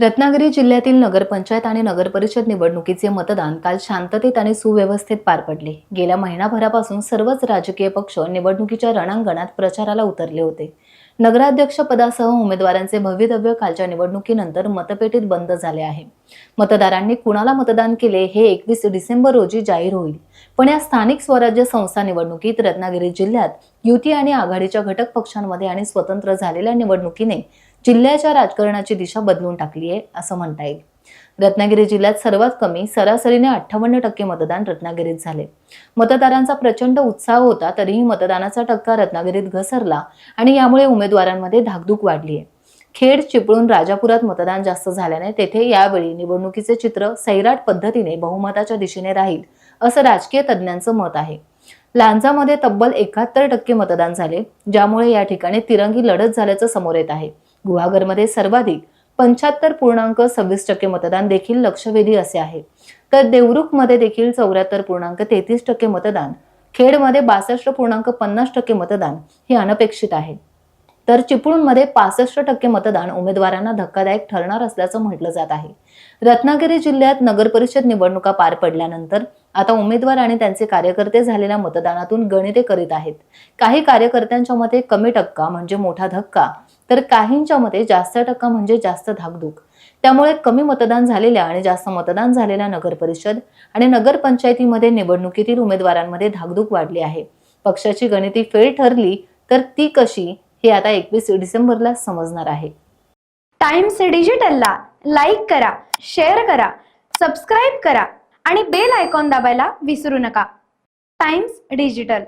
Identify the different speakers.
Speaker 1: रत्नागिरी जिल्ह्यातील नगरपंचायत आणि नगरपरिषद निवडणुकीचे मतदान काल शांततेत आणि सुव्यवस्थेत पार पडले। गेल्या महिनाभरापासून सर्वच राजकीय पक्ष निवडणुकीच्या रणांगणात प्रचाराला उतरले होते। नगराध्यक्ष पदासह उमेदवारांचे भवितव्य कालच्या निवडणुकीनंतर मतपेटीत बंद झाले आहे। मतदारांनी कुणाला मतदान केले हे 21 डिसेंबर रोजी जाहीर होईल। पण या स्थानिक स्वराज्य संस्था निवडणुकीत रत्नागिरी जिल्ह्यात युती आणि आघाडीच्या घटक पक्षांमध्ये आणि स्वतंत्र झालेल्या निवडणुकीने जिल्ह्याच्या राजकारणाची दिशा बदलून टाकली आहे असं म्हणता येईल। रत्नागिरी जिल्ह्यात सर्वात कमी सरासरीने 58% मतदान रत्नागिरीत झाले। मतदारांचा प्रचंड उत्साह होता, तरीही मतदानाचा टक्का रत्नागिरीत घसरला आणि यामुळे उमेदवारांमध्ये धाकधूक वाढली आहे। खेड, चिपळूण, राजापुरात मतदान जास्त झाल्याने तेथे यावेळी निवडणुकीचे चित्र सैराट पद्धतीने बहुमताच्या दिशेने राहील असं राजकीय तज्ञांचं मत आहे। लांजामध्ये तब्बल 71% मतदान झाले, ज्यामुळे या ठिकाणी तिरंगी लढत झाल्याचं समोर येत आहे। गुहागरमध्ये सर्वाधिक 75.26% मतदान देखील लक्षवेधी असे आहे, तर देवरुखमध्ये देखील 74.33% मतदान, खेडमध्ये 62.50% मतदान हे अनपेक्षित आहे, तर चिपळूणमध्ये 65% मतदान उमेदवारांना धक्कादायक ठरणार असल्याचं म्हटलं जात आहे। रत्नागिरी जिल्ह्यात नगरपरिषद निवडणुका पार पडल्यानंतर आता उमेदवार आणि त्यांचे कार्यकर्ते झालेल्या मतदानातून गणिते करीत आहेत। काही कार्यकर्त्यांच्या मते कमी टक्का म्हणजे मोठा धक्का, तर काहींच्या मते जास्त टक्का म्हणजे जास्त धाकधूक। त्यामुळे कमी मतदान झालेल्या आणि जास्त मतदान झालेल्या नगरपरिषद आणि नगरपंचायतीमध्ये निवडणुकीतील उमेदवारांमध्ये धाकधूक वाढली आहे। पक्षाची गणिती फेल ठरली तर ती कशी हे आता 21 डिसेंबरला समजणार आहे।
Speaker 2: टाइम्स डिजिटलला लाईक करा, शेअर करा, सबस्क्राईब करा आणि बेल आयकॉन दाबायला विसरू नका। Times digital.